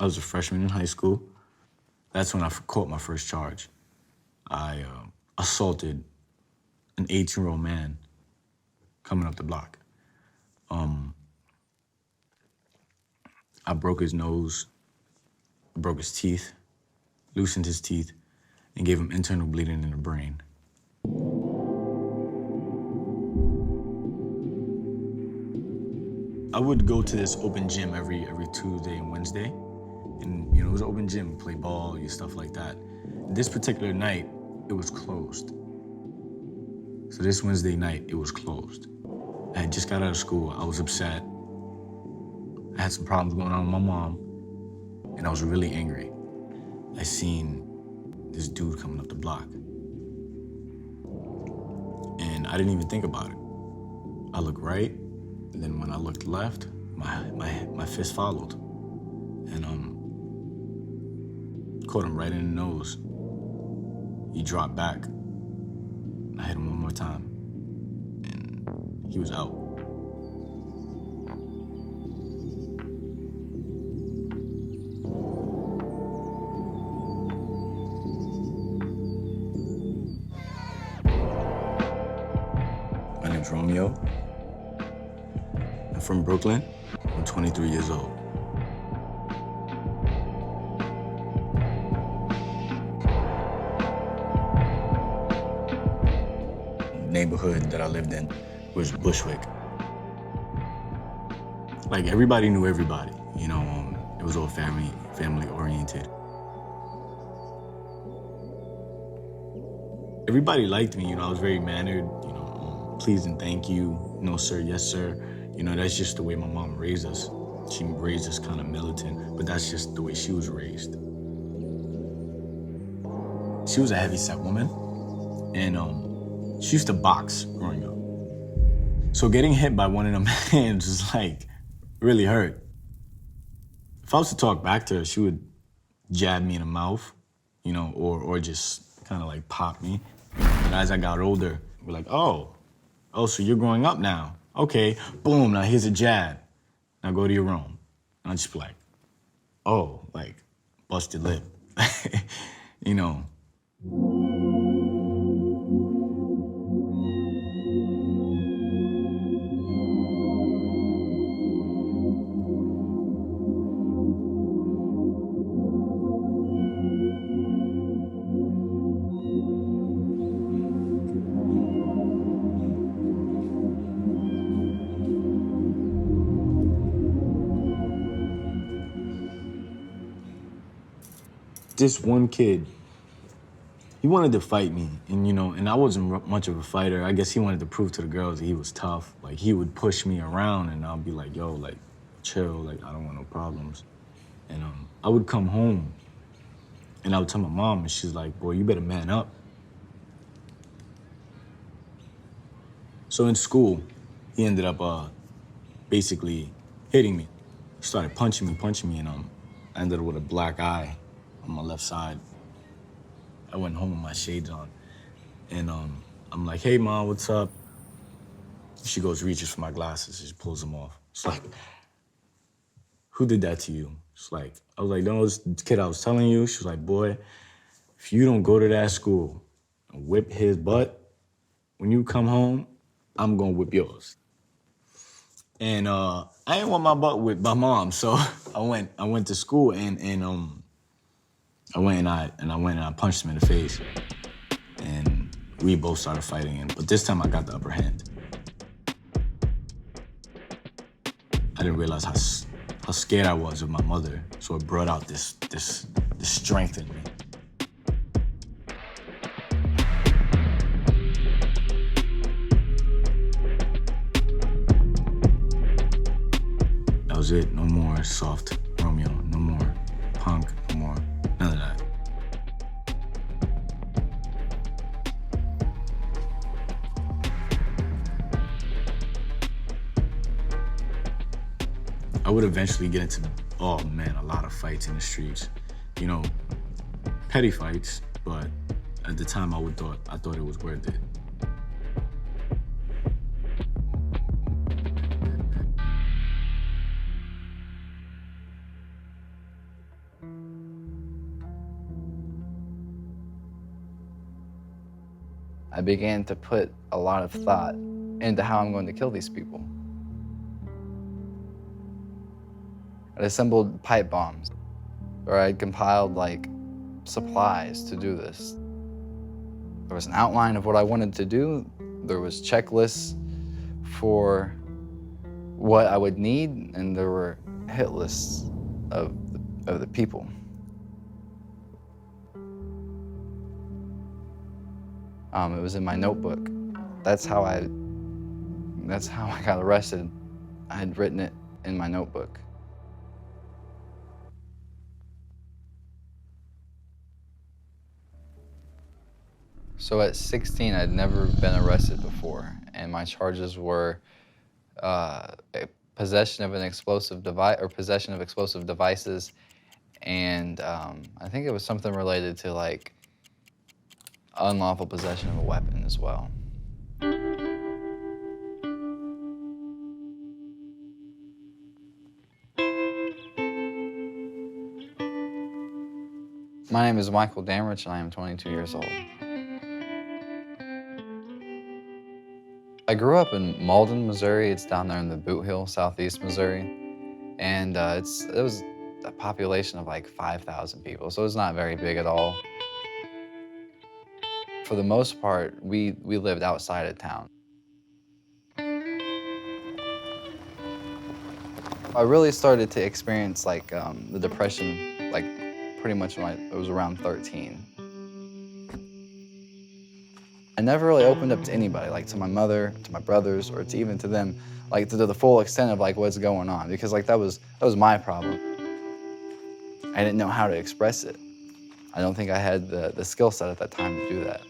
I was a freshman in high school. That's when I caught my first charge. I assaulted an 18-year-old man coming up the block. I broke his nose, I broke his teeth, loosened his teeth, and gave him internal bleeding in the brain. I would go to this open gym every Tuesday and Wednesday. And, it was an open gym, play ball, stuff like that. This particular night, it was closed. So this Wednesday night, it was closed. I had just got out of school. I was upset. I had some problems going on with my mom, and I was really angry. I seen this dude coming up the block. And I didn't even think about it. I looked right, and then when I looked left, my fist followed. And caught him right in the nose. He dropped back. I hit him one more time, and he was out. My name's Romeo. I'm from Brooklyn. I'm 23 years old. Neighborhood that I lived in was Bushwick. Like, everybody knew everybody, it was all family oriented. Everybody liked me, I was very mannered, please and thank you, no sir, yes sir. That's just the way my mom raised us. She raised us kind of militant, but that's just the way she was raised. She was a heavy-set woman, and she used to box growing up. So getting hit by one of them hands was really hurt. If I was to talk back to her, she would jab me in the mouth, or just kind of pop me. And as I got older, we're like, oh, so you're growing up now. Okay, boom, now here's a jab. Now go to your room. And I'd just be like, oh, busted lip, This one kid, he wanted to fight me, and I wasn't much of a fighter. I guess he wanted to prove to the girls that he was tough. He would push me around, and I'll be like, yo, chill, I don't want no problems. And I would come home, and I would tell my mom, and she's like, boy, you better man up. So in school, he ended up basically hitting me. He started punching me, and I ended up with a black eye on my left side. I went home with my shades on, and I'm like, hey, Mom, what's up? She goes, reaches for my glasses, she pulls them off. It's like, who did that to you? It's like, I was like, no, this kid I was telling you. She was like, boy, if you don't go to that school and whip his butt, when you come home, I'm gonna whip yours. And I didn't want my butt whipped by Mom, so I went to school, and I went and I punched him in the face, and we both started fighting. But this time I got the upper hand. I didn't realize how scared I was of my mother, so it brought out this strength in me. That was it. No more soft Romeo. No more punk. No more. None of that. I would eventually get into, a lot of fights in the streets. Petty fights, but at the time I thought it was worth it. I began to put a lot of thought into how I'm going to kill these people. I'd assembled pipe bombs, or I'd compiled like supplies to do this. There was an outline of what I wanted to do. There was checklists for what I would need, and there were hit lists of the people. It was in my notebook. That's how I got arrested. I had written it in my notebook. So at 16, I'd never been arrested before, and my charges were possession of an explosive device, or possession of explosive devices, and I think it was something related to like unlawful possession of a weapon as well. My name is Michael Damrich, and I am 22 years old. I grew up in Malden, Missouri. It's down there in the Boot Hill, southeast Missouri. And it was a population of like 5,000 people, so it's not very big at all. For the most part, we lived outside of town. I really started to experience like the depression like pretty much when I was around 13. I never really opened up to anybody, like to my mother, to my brothers, or to even to them, like to the full extent of like what's going on, because like that was my problem. I didn't know how to express it. I don't think I had the skill set at that time to do that.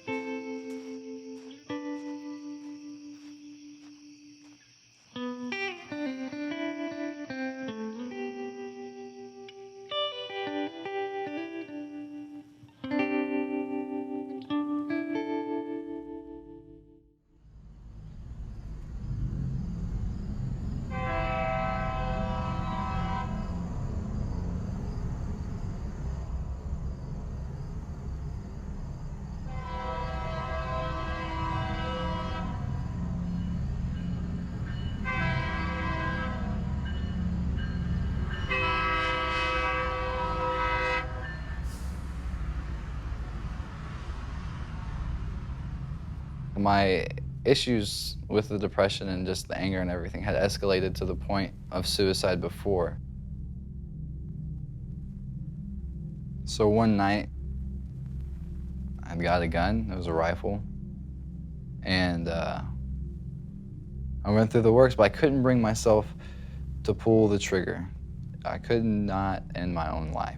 My issues with the depression and just the anger and everything had escalated to the point of suicide before. So one night, I got a gun. It was a rifle. And I went through the works, but I couldn't bring myself to pull the trigger. I could not end my own life.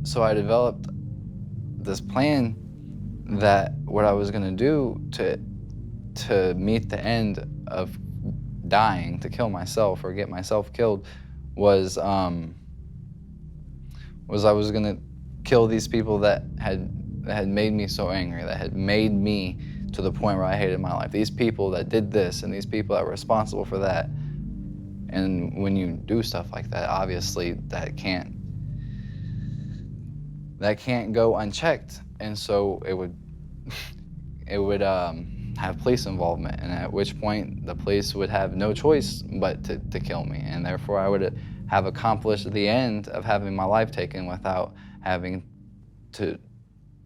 So I developed this plan that what I was gonna do to meet the end of dying, to kill myself or get myself killed, was I was gonna kill these people that had made me so angry, that had made me to the point where I hated my life. These people that did this and these people that were responsible for that. And when you do stuff like that, obviously that can't go unchecked. And so it would have police involvement, and at which point the police would have no choice but to kill me, and therefore I would have accomplished the end of having my life taken without having to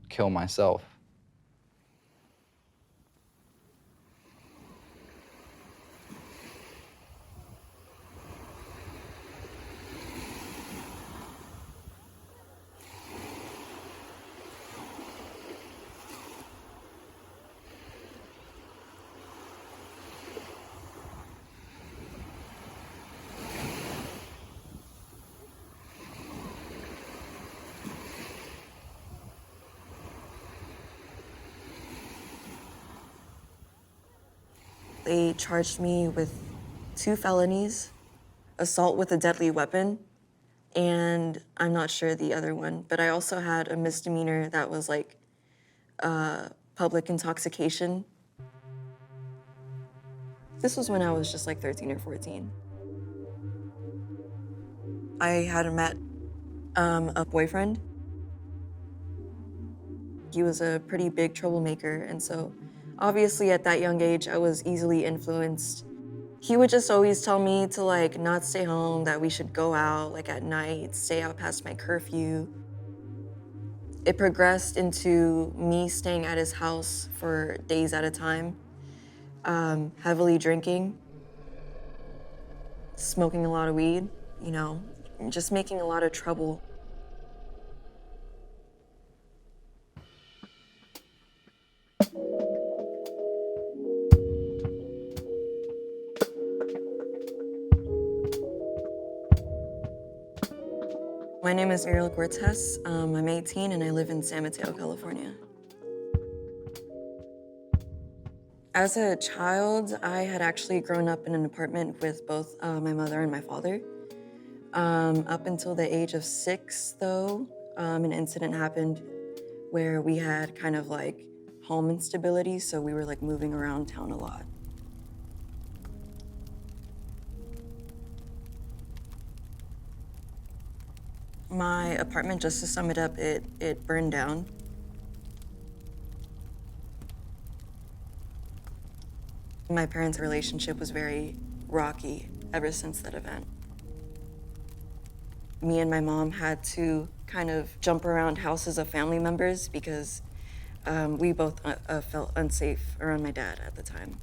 kill myself. They charged me with 2 felonies, assault with a deadly weapon, and I'm not sure the other one, but I also had a misdemeanor that was like public intoxication. This was when I was just like 13 or 14. I had met a boyfriend, He was a pretty big troublemaker, and so obviously at that young age, I was easily influenced. He would just always tell me to like not stay home, that we should go out like at night, stay out past my curfew. It progressed into me staying at his house for days at a time, heavily drinking, smoking a lot of weed, you know, just making a lot of trouble. My name is Ariel Cortez. I'm 18 and I live in San Mateo, California. As a child, I had actually grown up in an apartment with both my mother and my father. Up until the age of 6, though, an incident happened where we had kind of like home instability, so we were like moving around town a lot. My apartment, just to sum it up, it burned down. My parents' relationship was very rocky ever since that event. Me and my mom had to kind of jump around houses of family members because we both felt unsafe around my dad at the time.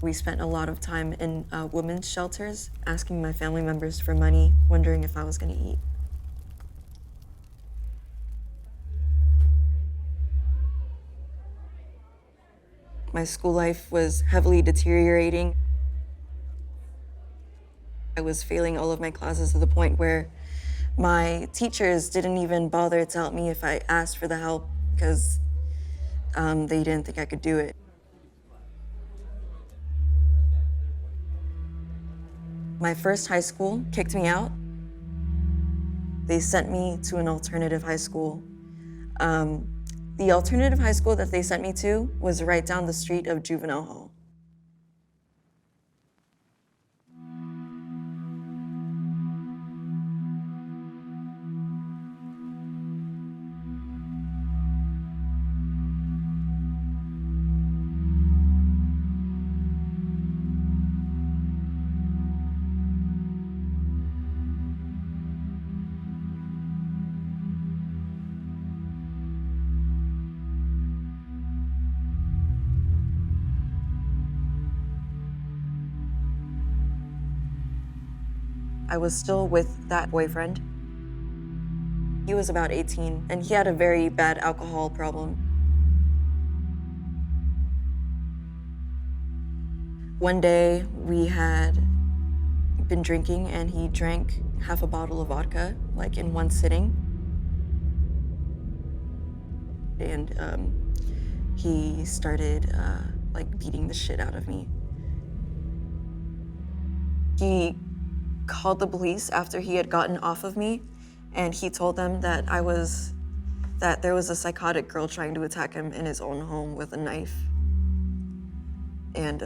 We spent a lot of time in women's shelters, asking my family members for money, wondering if I was gonna eat. My school life was heavily deteriorating. I was failing all of my classes to the point where my teachers didn't even bother to help me if I asked for the help because they didn't think I could do it. My first high school kicked me out. They sent me to an alternative high school. The alternative high school that they sent me to was right down the street of Juvenile Hall. I was still with that boyfriend. He was about 18, and he had a very bad alcohol problem. One day, we had been drinking, and he drank half a bottle of vodka, like in one sitting. And he started like beating the shit out of me. He called the police after he had gotten off of me, and he told them that there was a psychotic girl trying to attack him in his own home with a knife. And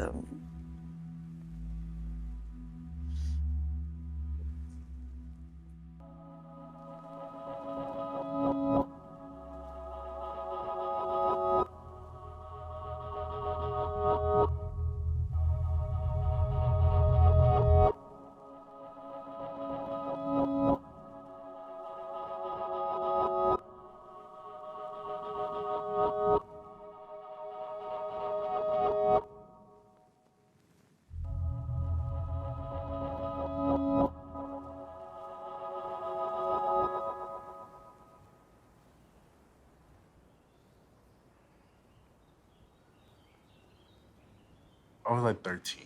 I was like 13.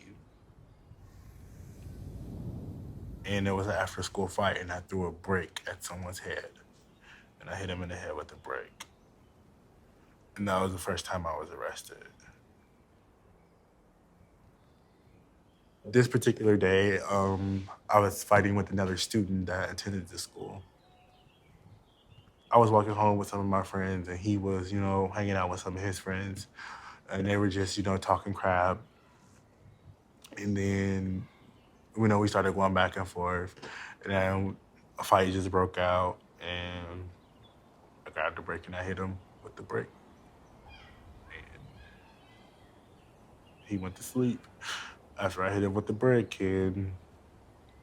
And it was an after school fight, and I threw a brick at someone's head. And I hit him in the head with the brick. And that was the first time I was arrested. This particular day, I was fighting with another student that attended the school. I was walking home with some of my friends, and he was, hanging out with some of his friends. And they were just, talking crap. And then, we started going back and forth. And then a fight just broke out. And grabbed the brick and I hit him with the brick. And he went to sleep after I hit him with the brick, and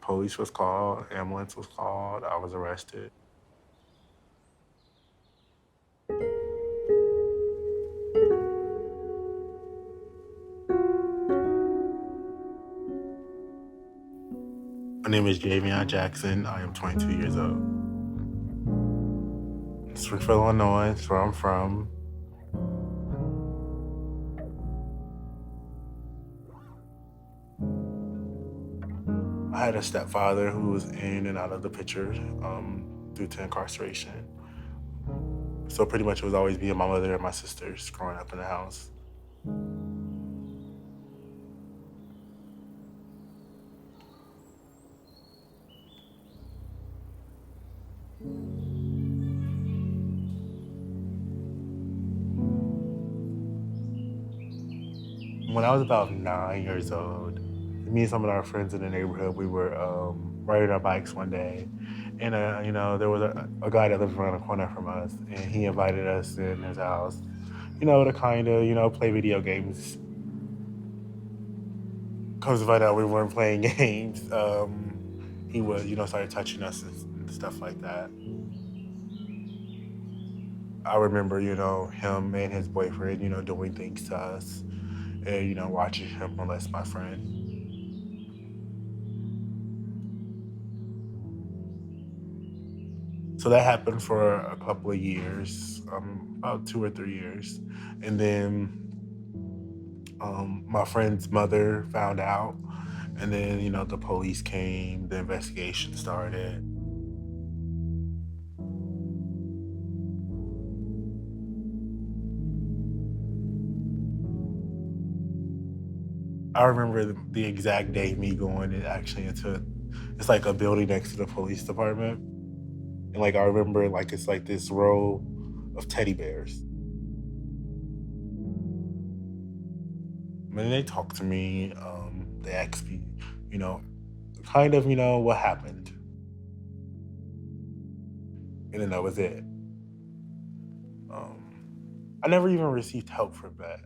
police was called, ambulance was called, I was arrested. My name is Javion Jackson. I am 22 years old. Springfield, Illinois is where I'm from. I had a stepfather who was in and out of the picture due to incarceration. So pretty much it was always me and my mother and my sisters growing up in the house. When I was about 9 years old, me and some of our friends in the neighborhood, we were riding our bikes one day, and there was a guy that lived around the corner from us, and he invited us in his house, to kind of, play video games. Comes to find out we weren't playing games. He was, started touching us and stuff like that. I remember, him and his boyfriend, doing things to us, and, watching him molest my friend. So that happened for a couple of years, about 2 or 3 years. And then my friend's mother found out, and then, the police came, the investigation started. I remember the exact day me going it's like a building next to the police department. And I remember it's like this row of teddy bears. When they talked to me, they asked me, kind of, what happened. And then that was it. I never even received help from that.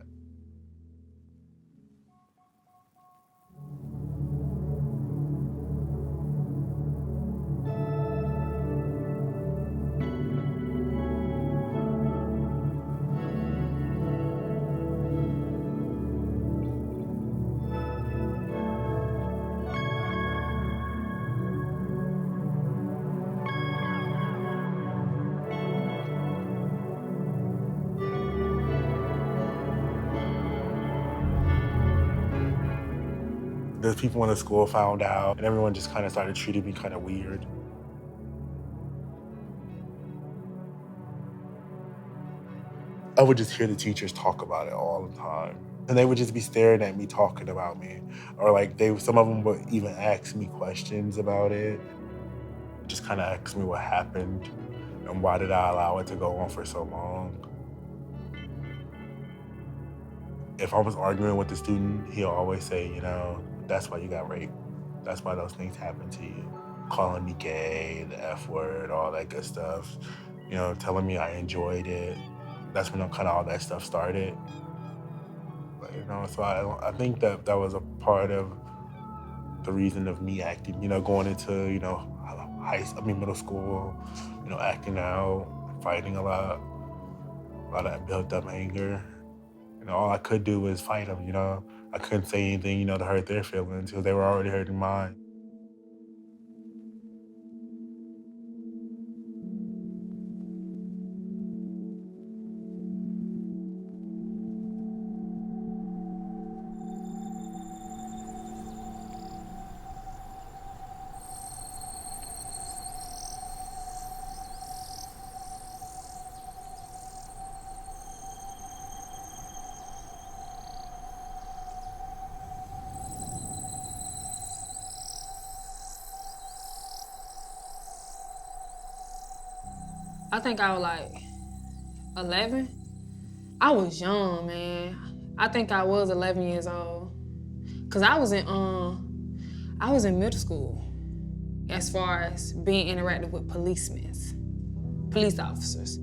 The people in the school found out, and everyone just kind of started treating me kind of weird. I would just hear the teachers talk about it all the time. And they would just be staring at me, talking about me. Or some of them would even ask me questions about it. Just kind of ask me what happened and why did I allow it to go on for so long. If I was arguing with the student, he'll always say, that's why you got raped. That's why those things happened to you. Calling me gay, the F word, all that good stuff. Telling me I enjoyed it. That's when kind of all that stuff started. But, so I think that was a part of the reason of me acting, going into, middle school, acting out, fighting a lot of built up anger. All I could do was fight them, I couldn't say anything, to hurt their feelings because they were already hurting mine. I think I was 11. I was young, man. I think I was 11 years old. Cause I was in middle school as far as being interactive with police officers.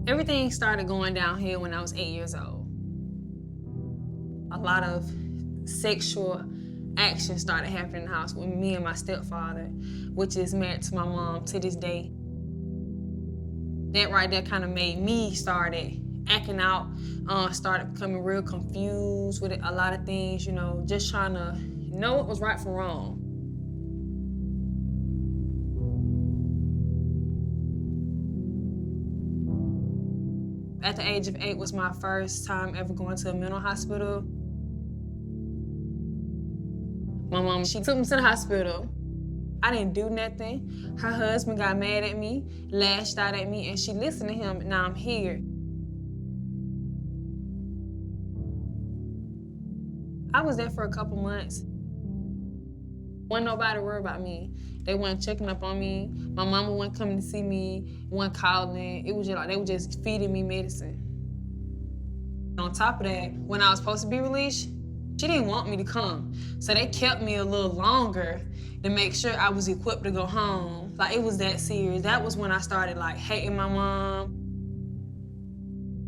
Everything started going downhill when I was 8 years old. A lot of sexual action started happening in the house with me and my stepfather, which is married to my mom to this day. That right there kind of made me started acting out, started becoming real confused with a lot of things, you know, just trying to know what was right from wrong. At the age of 8 was my first time ever going to a mental hospital. My mom, she took me to the hospital. I didn't do nothing. Her husband got mad at me, lashed out at me, and she listened to him, and now I'm here. I was there for a couple months. Wasn't nobody worried about me. They weren't checking up on me. My mama wasn't coming to see me, wasn't calling. It was just like they were just feeding me medicine. On top of that, when I was supposed to be released, she didn't want me to come. So they kept me a little longer to make sure I was equipped to go home. Like, it was that serious. That was when I started, like, hating my mom.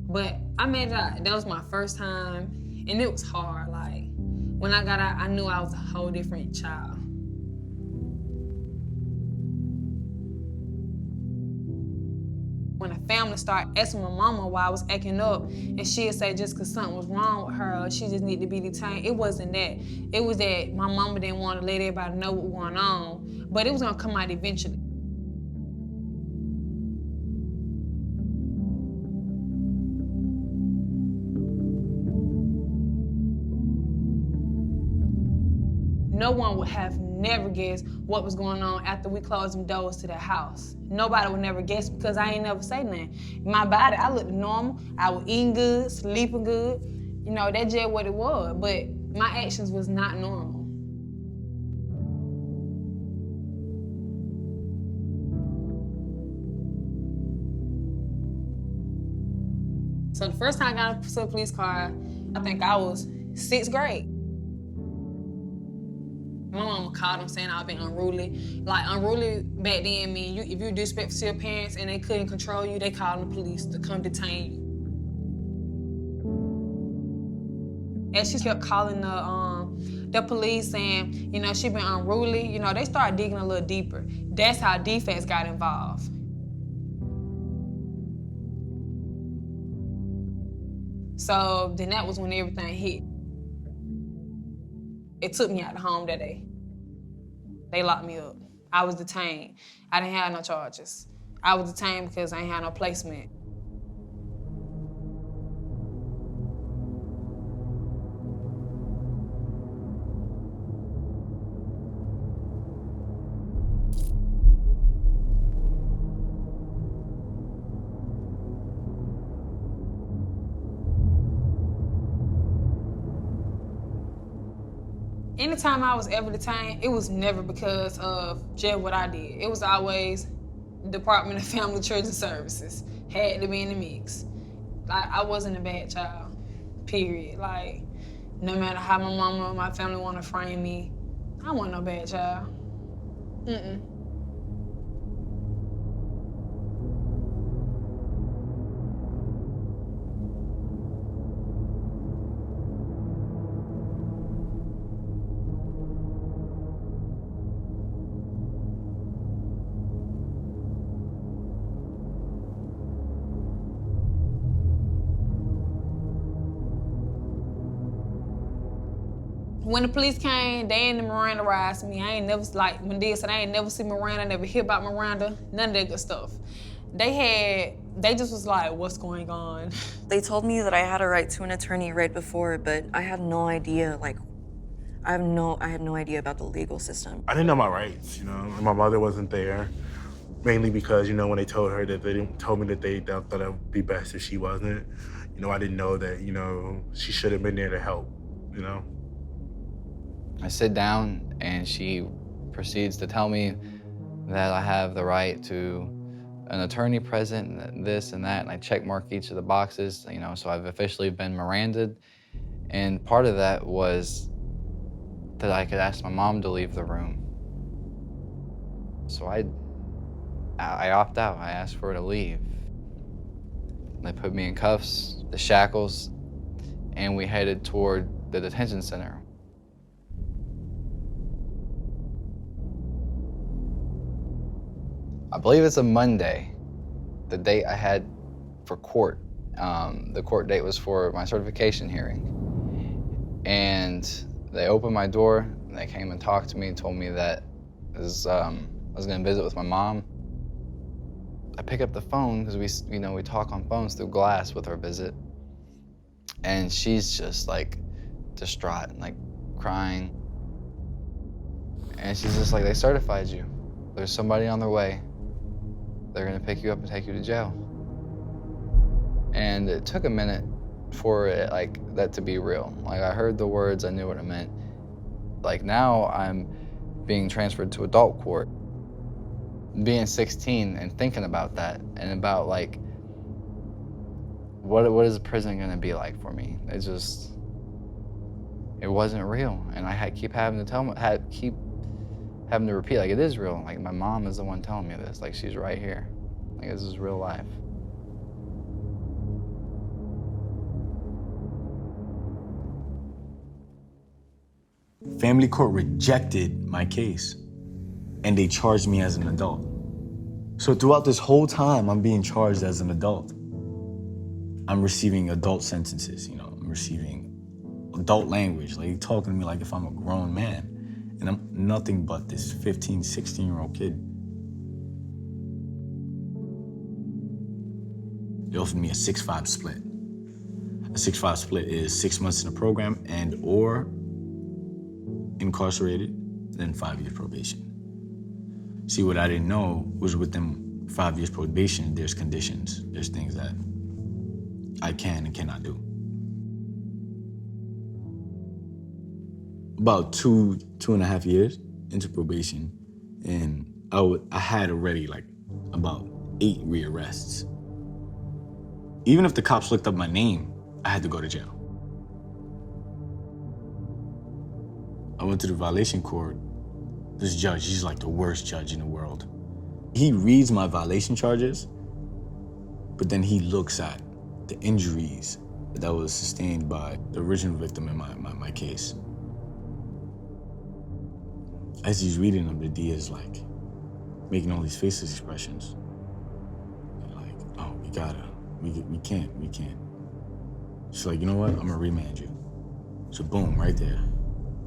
But I made it out. That was my first time, and it was hard. Like, when I got out, I knew I was a whole different child. When a family started asking my mama why I was acting up, and she'd say just because something was wrong with her, or she just needed to be detained, it wasn't that. It was that my mama didn't want to let everybody know what was going on, but it was gonna come out eventually. No one would have never guessed what was going on after we closed them doors to that house. Nobody would never guess because I ain't never say nothing. My body, I looked normal. I was eating good, sleeping good. You know, that's just what it was. But my actions was not normal. So the first time I got into a police car, I think I was 6th grade. My mama called them saying I was being unruly. Like, unruly back then mean if you disrespectful to your parents and they couldn't control you, they called the police to come detain you. And she kept calling the police saying, you know, she been unruly. You know, they started digging a little deeper. That's how defense got involved. So then that was when everything hit. It took me out of home that day. They locked me up. I was detained. I didn't have no charges. I was detained because I ain't had no placement. Anytime I was ever detained, it was never because of just what I did. It was always Department of Family Children Services. Had to be in the mix. Like, I wasn't a bad child, period. Like, no matter how my mama or my family want to frame me, I wasn't no bad child. Mm-mm. When the police came, they ain't Mirandaized me. I ain't never, like Medea said, I ain't never seen Miranda, I never hear about Miranda, none of that good stuff. They just was like, what's going on? They told me that I had a right to an attorney right before, but I had no idea, like, I had no idea about the legal system. I didn't know my rights, you know, and my mother wasn't there, mainly because, you know, when they told her that told me that they thought it would be best if she wasn't, you know, I didn't know that, you know, she should have been there to help, you know. I sit down and she proceeds to tell me that I have the right to an attorney present, and this and that, and I check mark each of the boxes, you know, so I've officially been Miranda'd. And part of that was that I could ask my mom to leave the room. So I opt out, I asked for her to leave. They put me in cuffs, the shackles, and we headed toward the detention center. I believe it's a Monday, the date I had for court. The court date was for my certification hearing. And they opened my door, and they came and talked to me and told me that I was gonna visit with my mom. I pick up the phone, because we talk on phones through glass with our visit. And she's just like distraught and like crying. And she's just like, they certified you. There's somebody on their way. They're gonna pick you up and take you to jail. And it took a minute for it, like, that to be real. Like, I heard the words, I knew what it meant. Like, now I'm being transferred to adult court. Being 16 and thinking about that and about, like, what is prison gonna be like for me? It wasn't real. And I keep having to repeat, like, it is real. Like, my mom is the one telling me this. Like, she's right here. Like, this is real life. Family court rejected my case, and they charged me as an adult. So throughout this whole time, I'm being charged as an adult. I'm receiving adult sentences, I'm receiving adult language, like talking to me like if I'm a grown man, and I'm nothing but this 15, 16-year-old kid. They offered me a 6-5 split. A 6-5 split is 6 months in a program and or incarcerated, then 5 years probation. See, what I didn't know was within 5 years probation, there's conditions. There's things that I can and cannot do. About two and a half years into probation, and I had already like about 8 rearrests. Even if the cops looked up my name, I had to go to jail. I went to the violation court. This judge, he's like the worst judge in the world. He reads my violation charges, but then he looks at the injuries that was sustained by the original victim in my case. As he's reading them, the D is like making all these faces expressions. Like, oh, we can't. She's like, you know what? I'm gonna remand you. So boom, right there,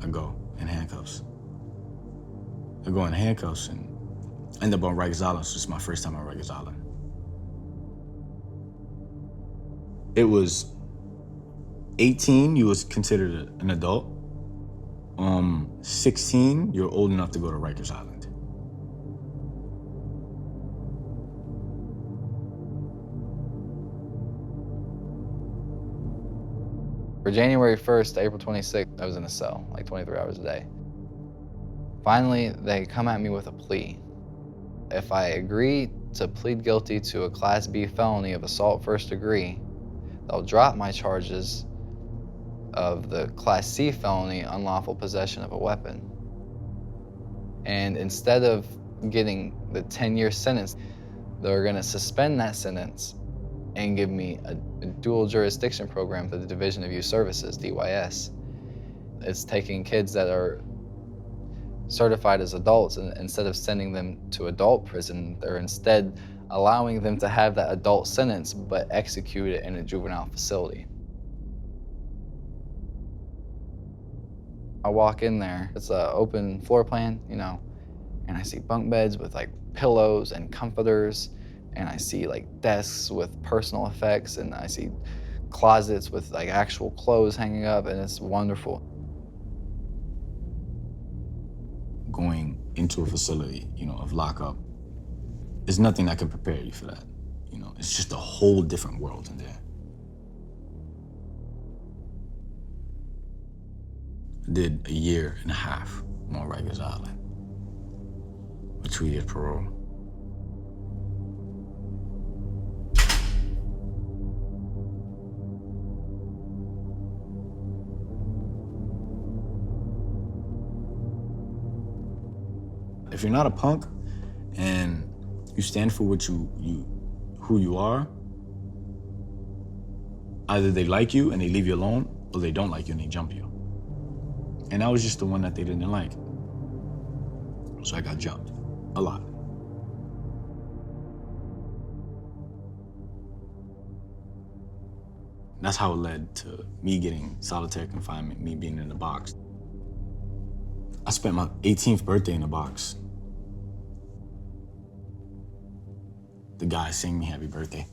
I go in handcuffs. I go in handcuffs and end up on Rikers Island, so it's my first time on Rikers Island. It was 18, you was considered an adult. 16, you're old enough to go to Rikers Island. For January 1st to April 26th, I was in a cell, like 23 hours a day. Finally, they come at me with a plea. If I agree to plead guilty to a Class B felony of assault first degree, they'll drop my charges of the Class C felony, unlawful possession of a weapon. And instead of getting the 10-year sentence, they're gonna suspend that sentence and give me a dual jurisdiction program through the Division of Youth Services, DYS. It's taking kids that are certified as adults, and instead of sending them to adult prison, they're instead allowing them to have that adult sentence, but execute it in a juvenile facility. I walk in there, it's an open floor plan, and I see bunk beds with like pillows and comforters, and I see like desks with personal effects, and I see closets with like actual clothes hanging up, and it's wonderful. Going into a facility, of lockup, there's nothing that can prepare you for that. It's just a whole different world in there. I did a year and a half on Rikers Island with 2 years parole. If you're not a punk and you stand for what who you are, Either they like you and they leave you alone, or they don't like you and they jump you. And I was just the one that they didn't like. So I got jumped a lot. That's how it led to me getting solitary confinement, me being in the box. I spent my 18th birthday in the box. The guy sang me happy birthday.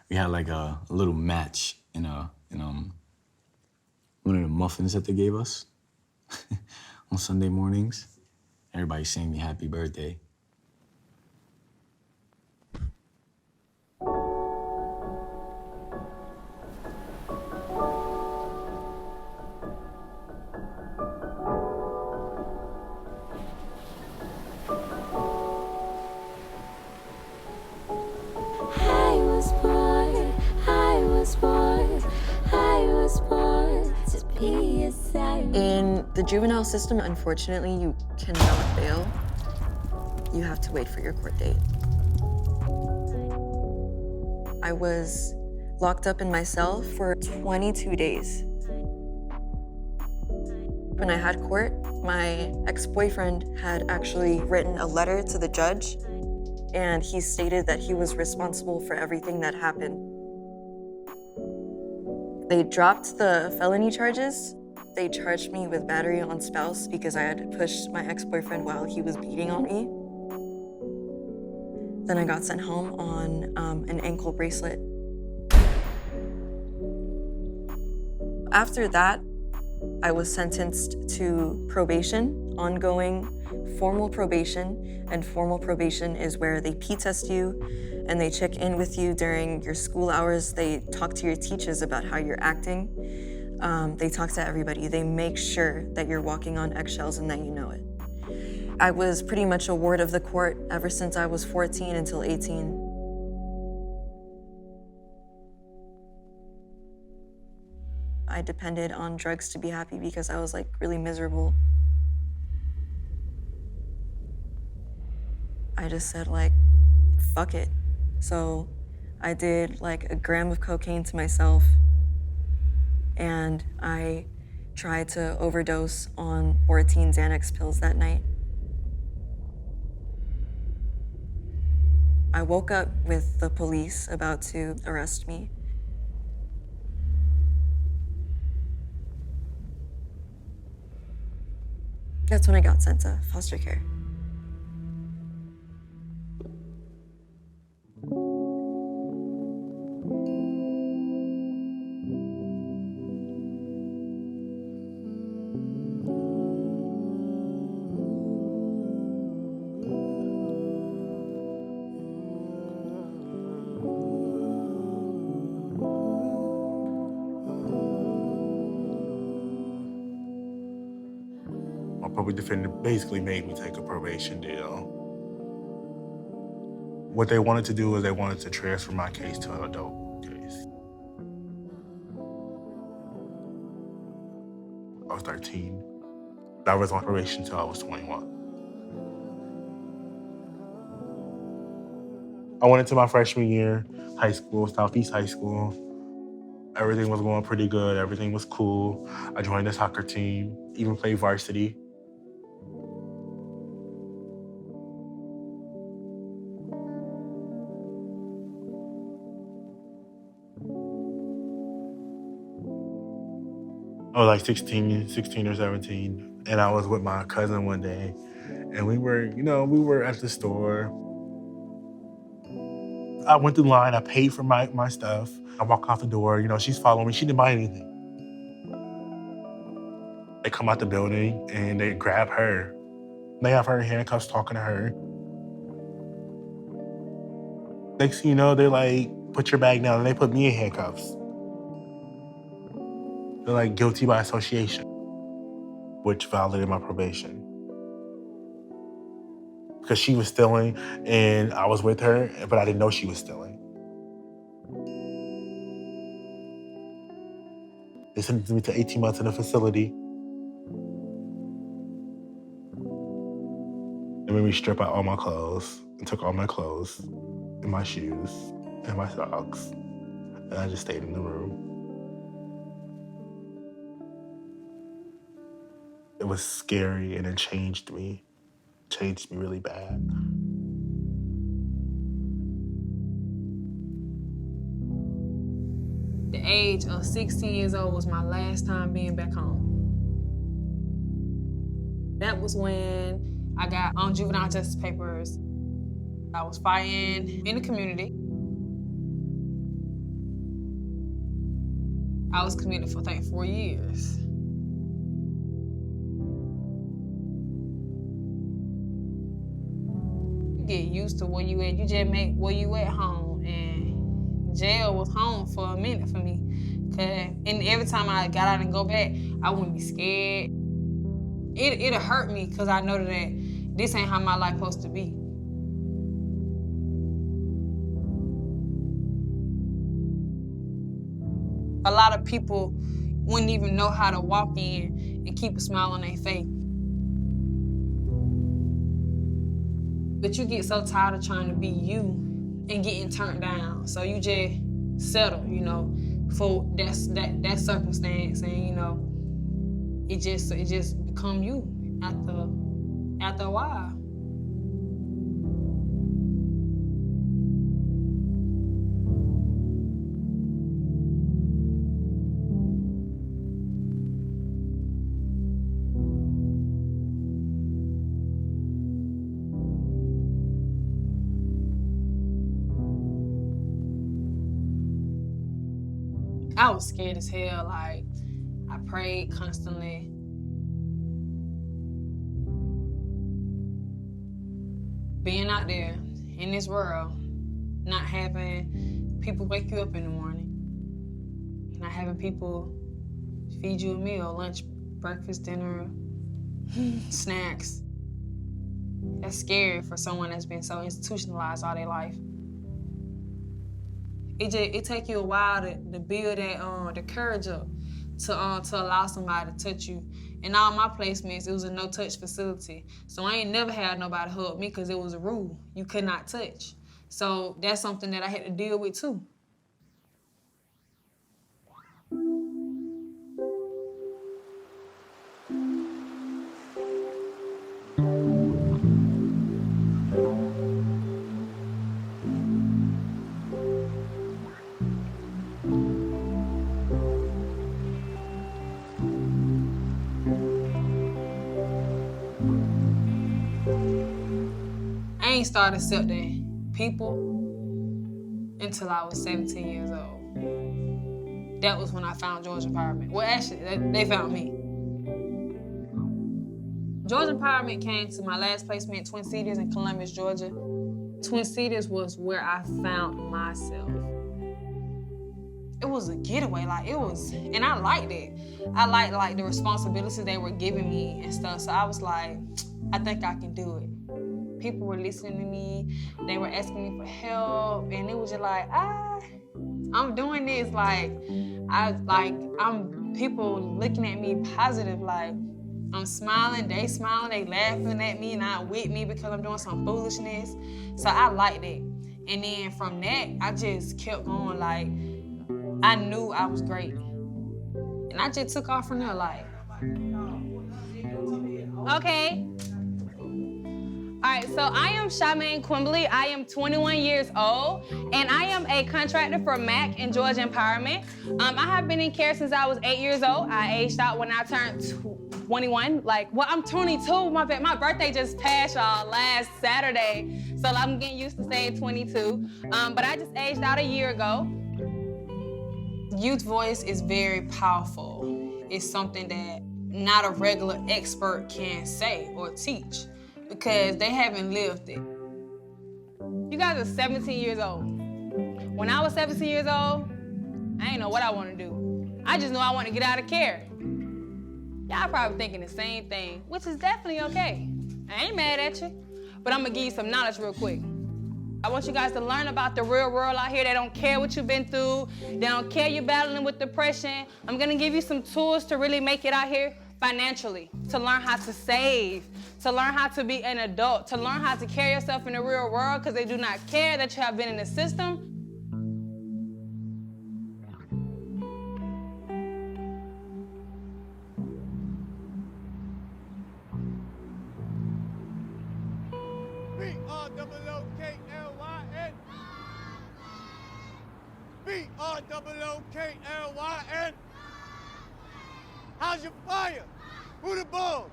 We had like a little match in one of the muffins that they gave us on Sunday mornings. Everybody sang me happy birthday. In the juvenile system, unfortunately, you cannot bail. You have to wait for your court date. I was locked up in my cell for 22 days. When I had court, my ex-boyfriend had actually written a letter to the judge, and he stated that he was responsible for everything that happened. They dropped the felony charges. They charged me with battery on spouse because I had pushed my ex-boyfriend while he was beating on me. Then I got sent home on an ankle bracelet. After that, I was sentenced to probation, ongoing formal probation, and formal probation is where they P-test you and they check in with you during your school hours. They talk to your teachers about how you're acting. They talk to everybody. They make sure that you're walking on eggshells and that you know it. I was pretty much a ward of the court ever since I was 14 until 18. I depended on drugs to be happy because I was like really miserable. I just said like, fuck it. So I did like a gram of cocaine to myself, and I tried to overdose on 14 Xanax pills that night. I woke up with the police about to arrest me. That's when I got sent to foster care. My public defender basically made me take a probation deal. What they wanted to do is they wanted to transfer my case to an adult case. I was 13. I was on probation until I was 21. I went into my freshman year, high school, Southeast High School. Everything was going pretty good. Everything was cool. I joined the soccer team, even played varsity. I was like 16 or 17, and I was with my cousin one day, and we were at the store. I went through the line, I paid for my stuff. I walk out the door, she's following me. She didn't buy anything. They come out the building and they grab her. They have her in handcuffs talking to her. Next thing you know, they're like, put your bag down, and they put me in handcuffs. They're like guilty by association, which violated my probation. Because she was stealing and I was with her, but I didn't know she was stealing. They sentenced me to 18 months in a facility. They made me strip out all my clothes and took all my clothes and my shoes and my socks And I just stayed in the room. It was scary and it changed me. Changed me really bad. The age of 16 years old was my last time being back home. That was when I got on juvenile justice papers. I was fighting in the community. I was committed for, I think, 4 years. You get used to where you at. You just make where you at home. And jail was home for a minute for me. And every time I got out and go back, I wouldn't be scared. It'll hurt me because I know that this ain't how my life supposed to be. A lot of people wouldn't even know how to walk in and keep a smile on their face. But you get so tired of trying to be you and getting turned down. So you just settle, you know, for that circumstance, and you know, it just become you after a while. I was scared as hell. Like, I prayed constantly. Being out there in this world, not having people wake you up in the morning, not having people feed you a meal, lunch, breakfast, dinner, snacks. That's scary for someone that's been so institutionalized all their life. It take you a while to build that the courage up to allow somebody to touch you. In all my placements, it was a no-touch facility. So I ain't never had nobody hug me because it was a rule. You could not touch. So that's something that I had to deal with too. I ain't started accepting people until I was 17 years old. That was when I found Georgia Empowerment. Well, actually, they found me. Georgia Empowerment came to my last placement, Twin Cedars in Columbus, Georgia. Twin Cedars was where I found myself. It was a getaway, and I liked it. I liked like the responsibilities they were giving me and stuff. So I was like, I think I can do it. People were listening to me. They were asking me for help, and it was just like, I'm doing this. I'm people looking at me positive. Like, I'm smiling, they laughing at me, not with me because I'm doing some foolishness. So I liked it. And then from that, I just kept going. Like, I knew I was great, and I just took off from there. Like, okay. All right, so I am Shimaine Quimbley. I am 21 years old, and I am a contractor for MAC and Georgia Empowerment. I have been in care since I was 8 years old. I aged out when I turned 21. I'm 22. My birthday just passed, y'all, last Saturday, so I'm getting used to saying 22. But I just aged out a year ago. youth voice is very powerful. It's something that not a regular expert can say or teach because they haven't lived it. You guys are 17 years old. When I was 17 years old, I didn't know what I wanted to do. I just knew I wanted to get out of care. Y'all probably thinking the same thing, which is definitely okay. I ain't mad at you, but I'm gonna give you some knowledge real quick. I want you guys to learn about the real world out here. They don't care what you've been through. They don't care you're battling with depression. I'm gonna give you some tools to really make it out here financially, to learn how to save, to learn how to be an adult, to learn how to carry yourself in the real world because they do not care that you have been in the system. B-R-O-O-K-L-Y-N. B-R-O-O-K-L-Y-N. How's your fire? Who the balls?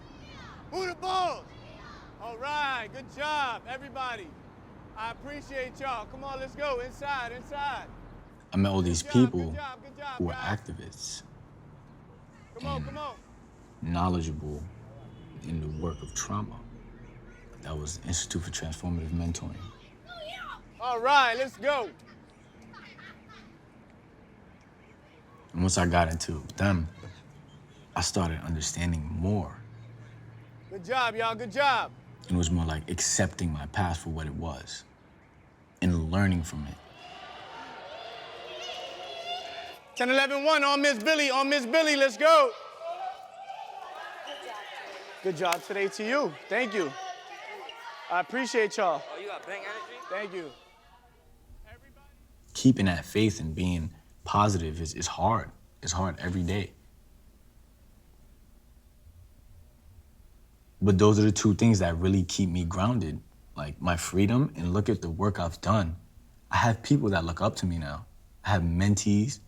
Who the balls? All right, good job, everybody. I appreciate y'all. Come on, let's go. Inside, inside. I met all these Good job, people good job, good job, who were guys. activists Come on, come on. knowledgeable in the work of trauma. That was the Institute for Transformative Mentoring. All right, let's go. And once I got into them, I started understanding more. Good job, y'all, good job. And it was more like accepting my past for what it was and learning from it. 10, 11, 1 on Miss Billy, let's go. Good job today to you. Thank you. I appreciate y'all. Oh, you got bang energy? Thank you. Keeping that faith and being positive is hard. It's hard every day. But those are the two things that really keep me grounded, like my freedom and look at the work I've done. I have people that look up to me now. I have mentees.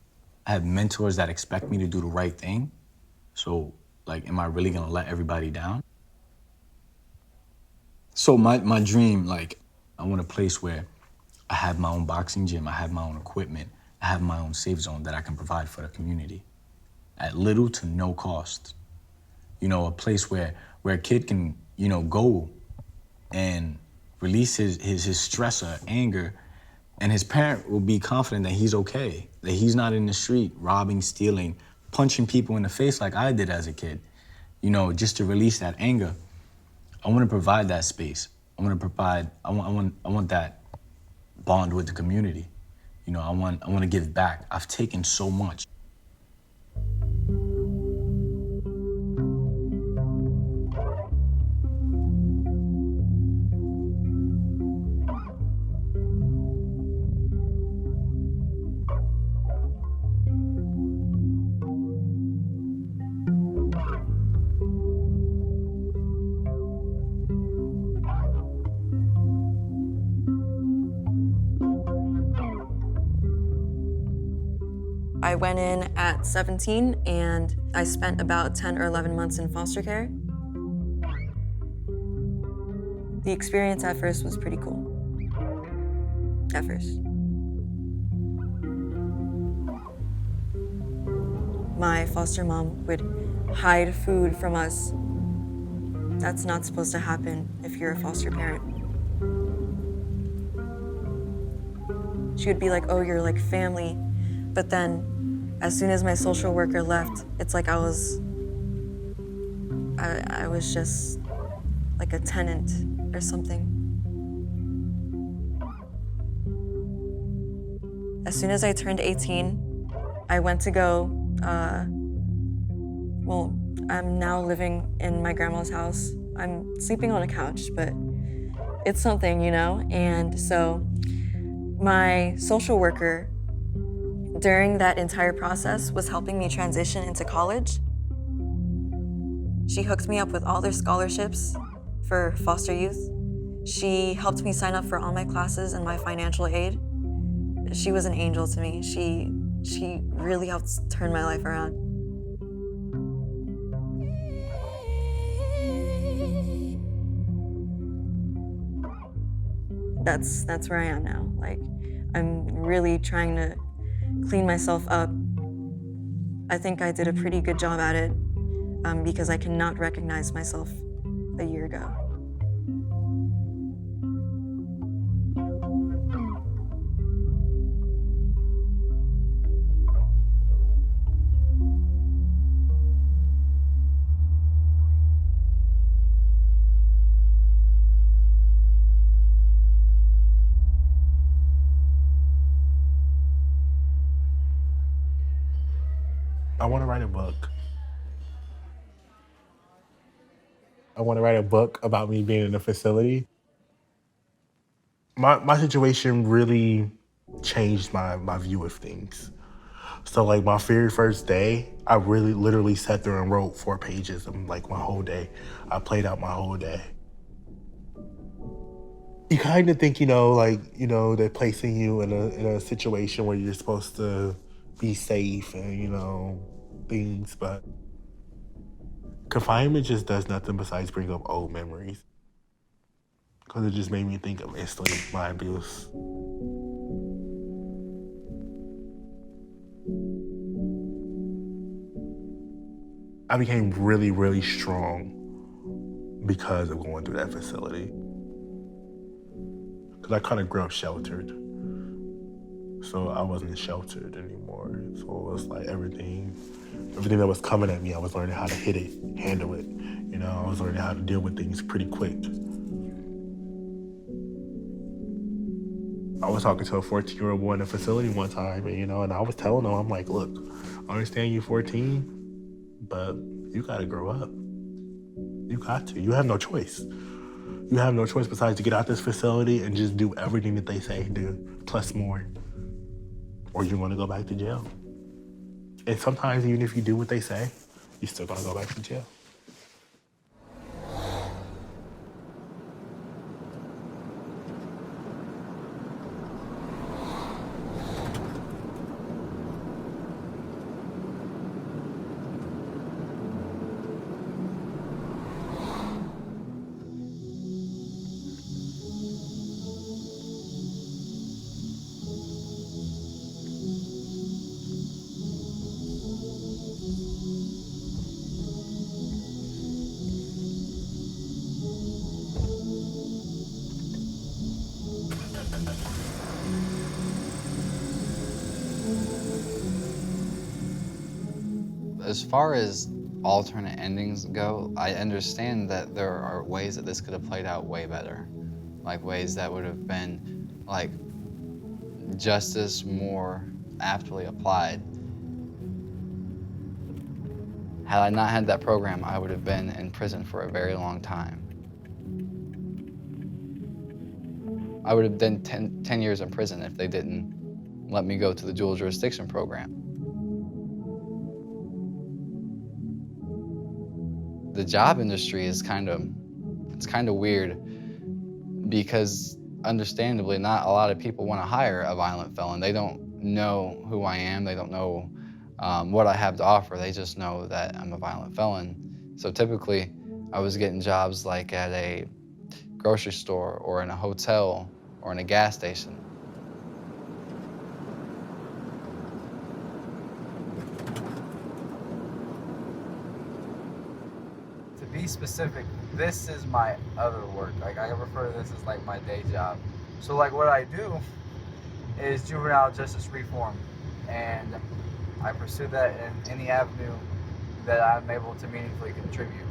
I have mentors that expect me to do the right thing. So, like, am I really gonna let everybody down? So my dream, like, I want a place where I have my own boxing gym, I have my own equipment, I have my own safe zone that I can provide for the community at little to no cost. You know, a place where a kid can, you know, go and release his stress or anger, and his parent will be confident that he's okay, that he's not in the street robbing, stealing, punching people in the face like I did as a kid, you know, just to release that anger. I want to provide that space. I want that bond with the community. You know, I want to give back. I've taken so much. I went in at 17 and I spent about 10 or 11 months in foster care. The experience at first was pretty cool. At first. My foster mom would hide food from us. That's not supposed to happen if you're a foster parent. She would be like, oh, you're like family. But then, as soon as my social worker left, it's like I was just like a tenant or something. As soon as I turned 18, I went to go, well, I'm now living in my grandma's house. I'm sleeping on a couch, but it's something, you know? And so my social worker during that entire process was helping me transition into college. She hooked me up with all their scholarships for foster youth. She helped me sign up for all my classes and my financial aid. She was an angel to me. She really helped turn my life around. That's where I am now. Like, I'm really trying to clean myself up. I think I did a pretty good job at it because I cannot recognize myself a year ago. I want to write a book. I want to write a book about me being in a facility. My situation really changed my view of things. So like my very first day, I really literally sat there and wrote 4 pages of like my whole day. I played out my whole day. You kind of think, they're placing you in a situation where you're supposed to be safe and, things, but confinement just does nothing besides bring up old memories. Because it just made me think of instantly my abuse. I became really, really strong because of going through that facility. Because I kind of grew up sheltered. So I wasn't sheltered anymore. So it was like everything that was coming at me, I was learning how to hit it, handle it. I was learning how to deal with things pretty quick. I was talking to a 14-year-old boy in a facility one time, and I was telling him, I'm like, look, I understand you're 14, but you gotta grow up. You got to. You have no choice. You have no choice besides to get out this facility and just do everything that they say do, plus more. Or you're gonna go back to jail. And sometimes even if you do what they say, you're still gonna go back to jail. As far as alternate endings go, I understand that there are ways that this could have played out way better. Like ways that would have been like justice more aptly applied. Had I not had that program, I would have been in prison for a very long time. I would have been 10 years in prison if they didn't let me go to the dual jurisdiction program. The job industry is kind of weird because understandably not a lot of people want to hire a violent felon. They don't know who I am. They don't know what I have to offer. They just know that I'm a violent felon. So typically I was getting jobs like at a grocery store or in a hotel or in a gas station. To be specific, this is my other work. Like I refer to this as like my day job. So like what I do is juvenile justice reform, and I pursue that in any avenue that I'm able to meaningfully contribute.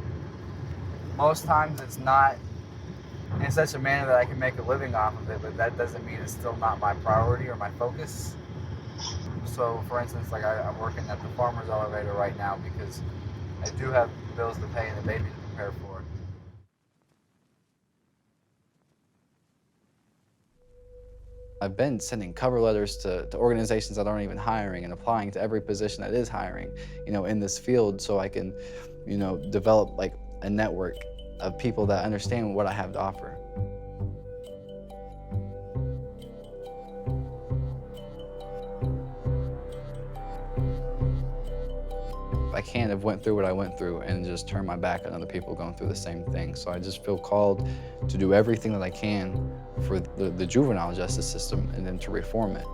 Most times it's not in such a manner that I can make a living off of it, but that doesn't mean it's still not my priority or my focus. So for instance, like I'm working at the farmer's elevator right now because I do have bills to pay and a baby to prepare for. I've been sending cover letters to organizations that aren't even hiring and applying to every position that is hiring, in this field so I can, develop like a network of people that understand what I have to offer. I can't have went through what I went through and just turn my back on other people going through the same thing. So I just feel called to do everything that I can for the juvenile justice system and then to reform it.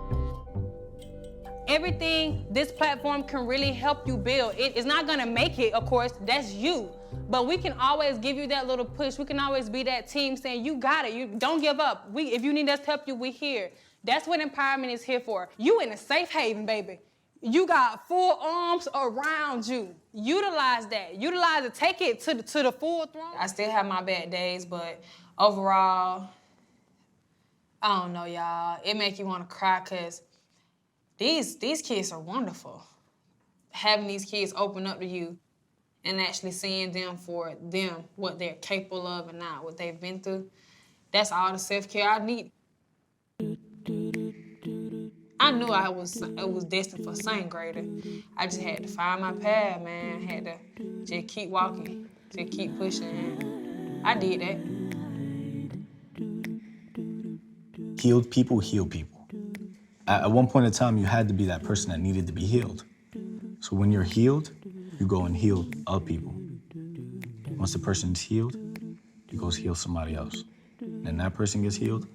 Everything this platform can really help you build. It is not gonna make it, of course, that's you. But we can always give you that little push. We can always be that team saying, you got it, you don't give up. If you need us to help you, we're here. That's what empowerment is here for. You in a safe haven, baby. You got full arms around you. Utilize that. Utilize it, take it to the full throne. I still have my bad days, but overall, I don't know, y'all. It make you wanna cry, cause these kids are wonderful. Having these kids open up to you and actually seeing them for them, what they're capable of and not what they've been through, that's all the self-care I need. I knew I was destined for second grader. I just had to find my path, man. I had to just keep walking, just keep pushing. I did that. Healed people heal people. At one point in time, you had to be that person that needed to be healed. So when you're healed, you go and heal other people. Once the person's healed, he goes heal somebody else. And that person gets healed,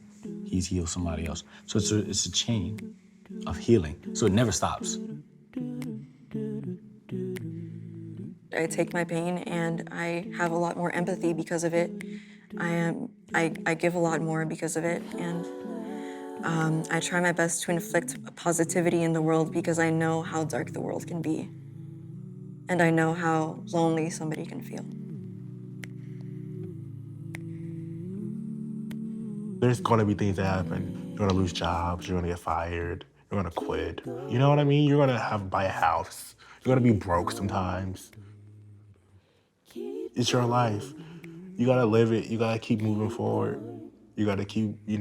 he's healed somebody else. So it's a chain of healing. So it never stops. I take my pain and I have a lot more empathy because of it. I give a lot more because of it, and I try my best to inflict positivity in the world because I know how dark the world can be. And I know how lonely somebody can feel. There's gonna be things that happen. You're gonna lose jobs, you're gonna get fired, you're gonna quit. You know what I mean? You're gonna have to buy a house. You're gonna be broke sometimes. It's your life. You gotta live it. You gotta keep moving forward. You gotta keep, you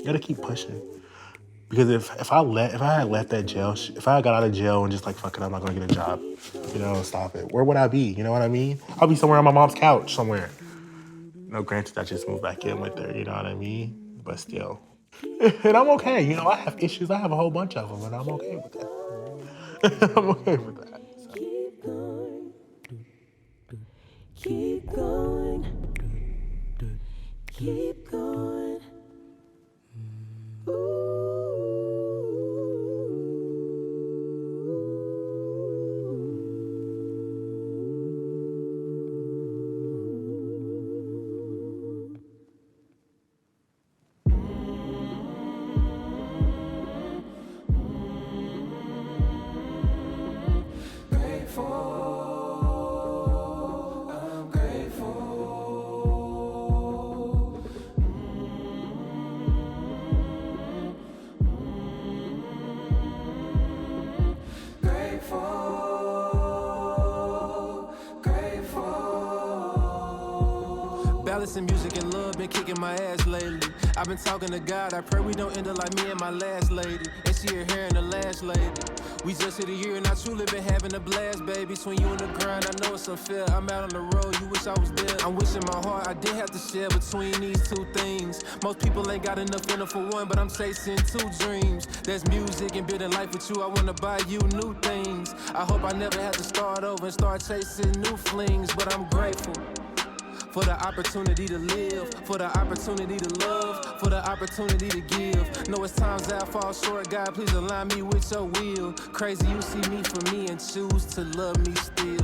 gotta keep pushing. Because if I had left that jail, if I got out of jail and just like, fuck it, I'm not gonna get a job, stop it. Where would I be? You know what I mean? I'll be somewhere on my mom's couch somewhere. Granted, I just moved back in with her, you know what I mean? But still. And I'm okay. I have issues. I have a whole bunch of them, and I'm okay with that. I'm okay with that. So. Keep going. Keep going. Balancing music and love, been kicking my ass lately. I've been talking to God, I pray we don't end up like me and my last lady. And she her hair and the last lady. We just hit a year and I truly been having a blast, baby. Between you and the grind, I know it's unfair. I'm out on the road, you wish I was there. I'm wishing my heart I did have to share between these two things. Most people ain't got enough in it for one, but I'm chasing two dreams. There's music and building life with you, I wanna buy you new things. I hope I never have to start over and start chasing new flings, but I'm grateful for the opportunity to live, for the opportunity to love, for the opportunity to give. Know it's times that I fall short, God, please align me with your will. Crazy you see me for me and choose to love me still.